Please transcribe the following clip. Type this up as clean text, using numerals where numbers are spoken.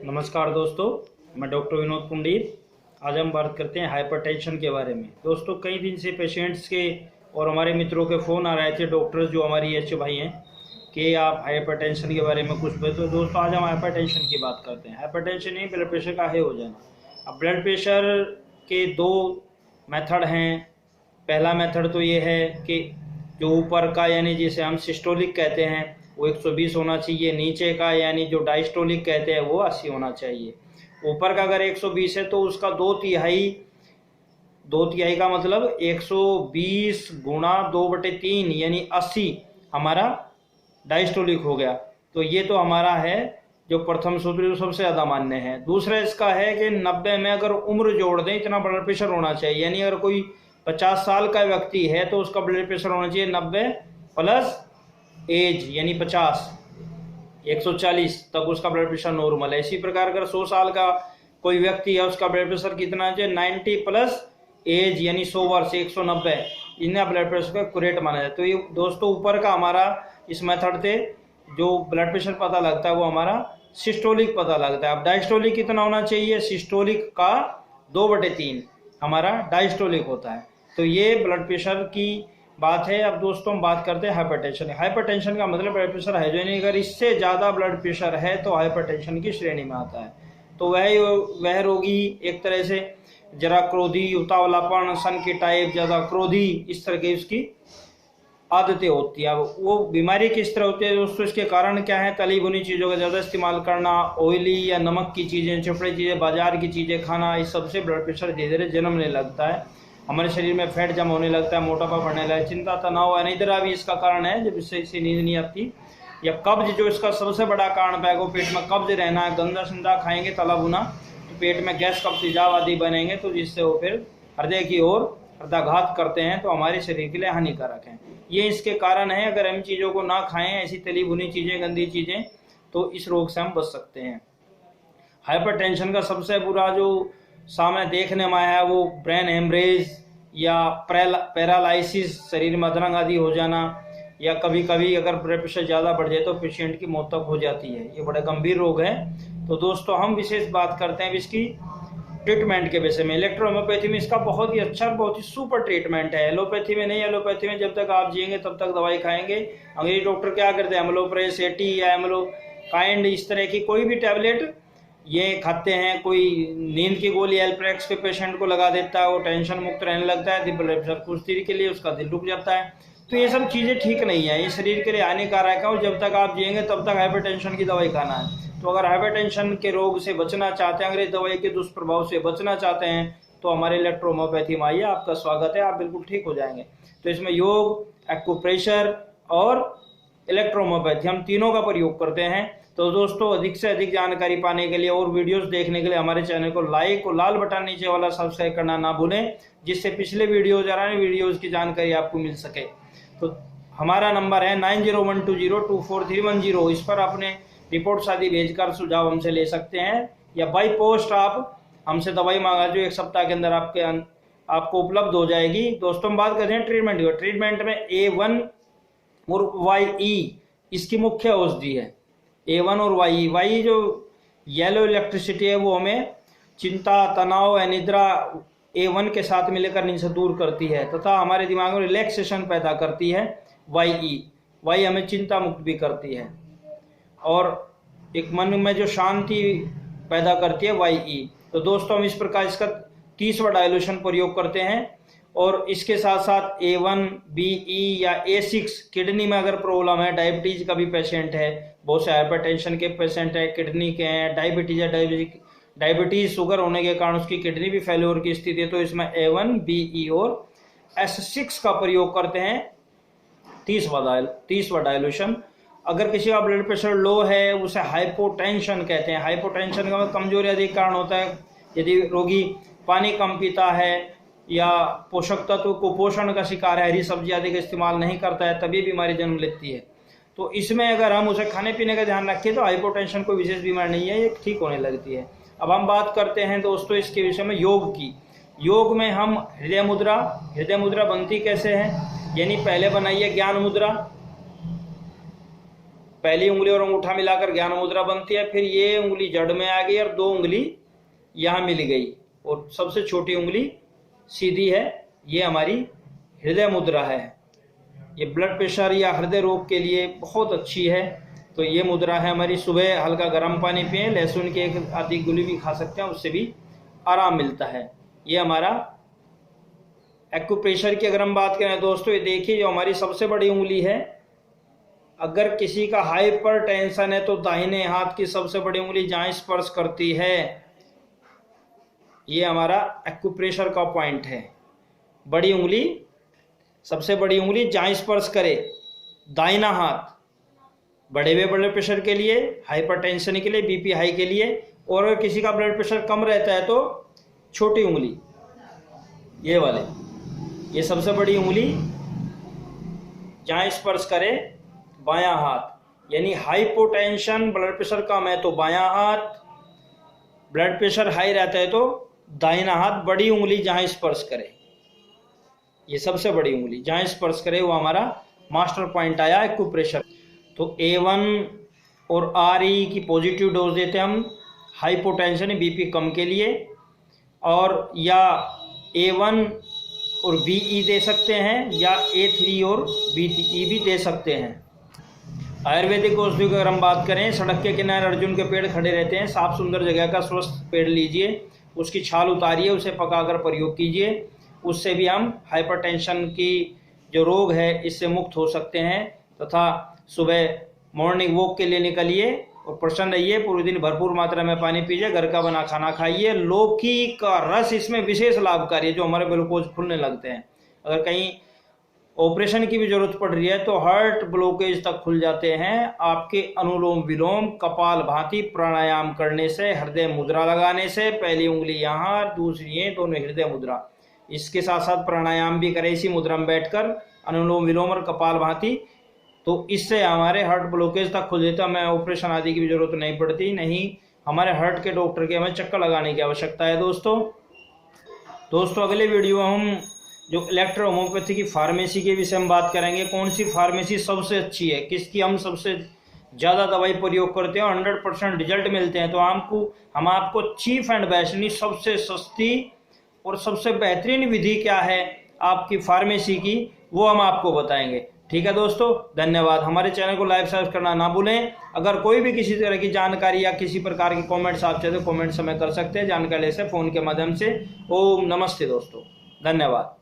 नमस्कार दोस्तों, मैं डॉक्टर विनोद पुंडीर। आज हम बात करते हैं हाइपरटेंशन के बारे में। दोस्तों, कई दिन से पेशेंट्स के और हमारे मित्रों के फ़ोन आ रहे थे, डॉक्टर्स जो हमारी एच भाई हैं, कि आप हाइपरटेंशन के बारे में कुछ बताओ। तो दोस्तों, आज हम हाइपरटेंशन की बात करते हैं। हाइपरटेंशन नहीं, ब्लड प्रेशर का हाई हो जाना। अब ब्लड प्रेशर के दो मेथड हैं। पहला मेथड तो ये है कि जो ऊपर का यानी जिसे हम सिस्टोलिक कहते हैं वो 120 होना चाहिए। नीचे का यानी जो डायस्टोलिक कहते हैं वो 80 होना चाहिए। ऊपर का अगर 120 है तो उसका दो तिहाई का मतलब 120 गुणा 2/3 यानी 80 हमारा डायस्टोलिक हो गया। तो ये तो हमारा है जो प्रथम सूत्र जो सबसे ज़्यादा मान्य है। दूसरा इसका है कि 90 में अगर उम्र जोड़ दें इतना ब्लड प्रेशर होना चाहिए। यानी अगर कोई 50 साल का व्यक्ति है तो उसका ब्लड प्रेशर होना चाहिए 90 प्लस एज यानी 50, 140 तक उसका ब्लड प्रेशर नॉर्मल है। इसी प्रकार अगर 100 साल का कोई व्यक्ति है उसका ब्लड प्रेशर कितना है 90 प्लस एज यानी 100 वर्ष 190, इन्हें ब्लड प्रेशर का एक्यूरेट माना जाए। तो ये दोस्तों ऊपर का हमारा इस मेथड से जो ब्लड प्रेशर पता लगता है वो हमारा सिस्टोलिक पता लगता है। अब डायस्टोलिक कितना होना चाहिए? सिस्टोलिक का 2/3 हमारा डायस्टोलिक होता है। तो ये ब्लड प्रेशर की बात है। अब दोस्तों हम बात करते हैं हाइपरटेंशन। हाइपरटेंशन का मतलब ब्लड प्रेशर है जो नहीं, अगर इससे ज़्यादा ब्लड प्रेशर है तो हाइपरटेंशन की श्रेणी में आता है। तो वह रोगी एक तरह से जरा क्रोधी, उतावलापन, सन की टाइप, ज़्यादा क्रोधी, इस तरह की उसकी आदतें होती है। अब वो बीमारी किस तरह होती है दोस्तों, इसके कारण क्या है? तली भुनी चीज़ों का ज़्यादा इस्तेमाल करना, ऑयली या नमक की चीज़ें, चपड़ी चीज़ें, बाजार की चीज़ें खाना, इस सबसे ब्लड प्रेशर धीरे धीरे जन्मने लगता है। हमारे शरीर में फैट जमा होने लगता है, मोटापा बढ़ने लगता है, चिंता, तनाव, अनिद्रा भी इसका कारण है जब इससे नींद नहीं आती। या कब्ज जो इसका सबसे बड़ा कारण है, वो पेट में कब्ज रहना है। गंदा संदा खाएंगे तला भुना तो पेट में गैस, कब्ज, तेजाब आदि बनेंगे, तो जिससे वो फिर हृदय की ओर हृदयाघात करते हैं, तो हमारे शरीर के लिए हानिकारक हैं। ये इसके कारण है। अगर हम चीज़ों को ना खाएं, ऐसी तली भुनी चीज़ें, गंदी चीज़ें, तो इस रोग से हम बच सकते हैं। हाइपरटेंशन का सबसे बुरा जो सामने देखने में आया है वो ब्रेन हेमरेज या पैरालाइसिस, शरीर में अधरंग आदि हो जाना, या कभी कभी अगर ब्लड प्रेशर ज़्यादा बढ़ जाए तो पेशेंट की मौत तक हो जाती है। ये बड़ा गंभीर रोग है। तो दोस्तों हम विशेष बात करते हैं इसकी ट्रीटमेंट के विषय में। इलेक्ट्रोहोम्योपैथी में इसका बहुत ही अच्छा, बहुत ही सुपर ट्रीटमेंट है। एलोपैथी में नहीं। एलोपैथी में जब तक आप जिएंगे तब तक दवाई खाएंगे। अंग्रेजी डॉक्टर क्या करते हैं? एमलोप्रेस, एटी या एमलोकाइंड, इस तरह की कोई भी टैबलेट ये खाते हैं। कोई नींद की गोली एल्प्रेक्स के पेशेंट को लगा देता है, वो टेंशन मुक्त रहने लगता है। ब्लड प्रेशर कुछ देर के लिए उसका दिल रुक जाता है। तो ये सब चीज़ें ठीक नहीं है, ये शरीर के लिए हानिकारक है। और जब तक आप जिएंगे तब तक हाइपरटेंशन की दवाई खाना है। तो अगर हाइपरटेंशन के रोग से बचना चाहते हैं, अंग्रेज दवाई के दुष्प्रभाव से बचना चाहते हैं, तो हमारे इलेक्ट्रोहोम्योपैथी में आइए, आपका स्वागत है, आप बिल्कुल ठीक हो जाएंगे। तो इसमें योग, एक्यूप्रेशर और इलेक्ट्रोहोम्योपैथी हम तीनों का प्रयोग करते हैं। तो दोस्तों अधिक से अधिक जानकारी पाने के लिए और वीडियोस देखने के लिए हमारे चैनल को लाइक और लाल बटन नीचे वाला सब्सक्राइब करना ना भूलें, जिससे पिछले वीडियोज की जानकारी आपको मिल सके। तो हमारा नंबर है 9012024310। इस पर अपने रिपोर्ट्स आदि भेजकर सुझाव हमसे ले सकते हैं, या बाई पोस्ट आप हमसे दवाई मांगा जो 1 सप्ताह के अंदर आपको उपलब्ध हो जाएगी। दोस्तों हम बात करते हैं ट्रीटमेंट की। ट्रीटमेंट में A1 और YE इसकी मुख्य औषधि है। A1 और YE। YE जो येलो इलेक्ट्रिसिटी है वो हमें चिंता, तनाव, अनिद्रा A1 के साथ मिलकर इनसे दूर करती है तथा हमारे दिमाग में रिलैक्सेशन पैदा करती है। YE हमें चिंता मुक्त भी करती है और एक मन में जो शांति पैदा करती है YE। तो दोस्तों हम इस प्रकार इसका 30वां डायल्यूशन प्रयोग करते हैं। और इसके साथ साथ A1, BE या A6 किडनी में अगर प्रॉब्लम है, डायबिटीज का भी पेशेंट है, बहुत से हाइपरटेंशन के पेशेंट है, किडनी के हैं, डायबिटीज या डायबिटीज शुगर होने के कारण उसकी किडनी भी फेल्योर की स्थिति है, तो इसमें A1, BE और S6 का प्रयोग करते हैं 30वां डायल्यूशन। अगर किसी का ब्लड प्रेशर लो है उसे हाइपोटेंशन कहते हैं। हाइपोटेंशन का कमजोरी अधिक कारण होता है। यदि रोगी पानी कम पीता है या पोषक तत्व कुपोषण का शिकार है, हरी सब्जी आदि का इस्तेमाल नहीं करता है, तभी बीमारी जन्म लेती है। तो इसमें अगर हम उसे खाने पीने का ध्यान रखें तो हाइपोटेंशन कोई विशेष बीमारी नहीं है, ये ठीक होने लगती है। अब हम बात करते हैं दोस्तों इसके विषय में योग की। योग में हम हृदय मुद्रा बनती कैसे है? यानी पहले बनाइए ज्ञान मुद्रा, पहली उंगली और अंगूठा मिलाकर ज्ञान मुद्रा बनती है, फिर ये उंगली जड़ में आ गई और 2 उंगली यहाँ मिल गई और सबसे छोटी उंगली सीधी है, ये हमारी हृदय मुद्रा है। ये ब्लड प्रेशर या हृदय रोग के लिए बहुत अच्छी है। तो ये मुद्रा है हमारी। सुबह हल्का गर्म पानी पिएं, लहसुन की 1 आधी गोली भी खा सकते हैं, उससे भी आराम मिलता है। ये हमारा एक्यूप्रेशर की अगर हम बात करें दोस्तों, ये देखिए जो हमारी सबसे बड़ी उंगली है, अगर किसी का हाइपर टेंशन है तो दाहिने हाथ की सबसे बड़ी उंगली जहाँ स्पर्श करती है, ये हमारा एक्यूप्रेशर का पॉइंट है। बड़ी उंगली, सबसे बड़ी उंगली जहाँ स्पर्श करे, दाहिना हाथ बढ़े हुए ब्लड प्रेशर के लिए, हाइपरटेंशन के लिए, बीपी हाई के लिए, और अगर किसी का ब्लड प्रेशर कम रहता है तो छोटी उंगली ये वाले, ये सबसे बड़ी उंगली जहाँ स्पर्श करे बायां हाथ, यानी हाइपोटेंशन ब्लड प्रेशर कम है तो बायां हाथ, ब्लड प्रेशर हाई रहता है तो दाहिना हाथ, बड़ी उंगली जहाँ स्पर्श करे, ये सबसे बड़ी उंगली जहाँ स्पर्श करे वो हमारा मास्टर पॉइंट आया एक्यूप्रेशर। तो A1 और RE की पॉजिटिव डोज देते हैं हम हाइपोटेंशन बीपी कम के लिए, और या A1 और BE दे सकते हैं, या A3 और BE भी दे सकते हैं। आयुर्वेदिक औषधियों की अगर हम बात करें, सड़क के किनारे अर्जुन के पेड़ खड़े रहते हैं, साफ सुंदर जगह का स्वस्थ पेड़ लीजिए, उसकी छाल उतारिए, उसे पकाकर प्रयोग कीजिए, उससे भी हम हाइपरटेंशन की जो रोग है इससे मुक्त हो सकते हैं। तथा सुबह मॉर्निंग वॉक के लिए निकलिए और प्रसन्न रहिए, पूरे दिन भरपूर मात्रा में पानी पीजिए, घर का बना खाना खाइए। लौकी का रस इसमें विशेष लाभकारी है, जो हमारे ग्लूकोज फूलने लगते हैं। अगर कहीं ऑपरेशन की भी जरूरत पड़ रही है तो हार्ट ब्लॉकेज तक खुल जाते हैं आपके अनुलोम विलोम कपाल भांति प्राणायाम करने से, हृदय मुद्रा लगाने से। पहली उंगली यहाँ, दूसरी है, दोनों हृदय मुद्रा। इसके साथ साथ प्राणायाम भी करें इसी मुद्रा में बैठकर, अनुलोम विलोम और कपाल भांति, तो इससे हमारे हार्ट ब्लॉकेज तक खुल जाता है। हमें ऑपरेशन आदि की भी जरूरत नहीं पड़ती, नहीं हमारे हार्ट के डॉक्टर के हमें चक्कर लगाने की आवश्यकता है। दोस्तों अगले वीडियो हम जो इलेक्ट्रो होम्योपैथी की फार्मेसी के विषय में बात करेंगे। कौन सी फार्मेसी सबसे अच्छी है, किसकी हम सबसे ज़्यादा दवाई प्रयोग करते हैं और 100% रिजल्ट मिलते हैं, तो हम आपको चीफ एंड बेस्ट, सबसे सस्ती और सबसे बेहतरीन विधि क्या है आपकी फार्मेसी की, वो हम आपको बताएंगे। ठीक है दोस्तों, धन्यवाद। हमारे चैनल को लाइक सब्सक्राइब करना ना भूलें। अगर कोई भी किसी तरह की जानकारी या किसी प्रकार के कमेंट्स आप चाहते तो कमेंट्स हमें कर सकते हैं, जानकारी से फ़ोन के माध्यम से। ओम नमस्ते दोस्तों, धन्यवाद।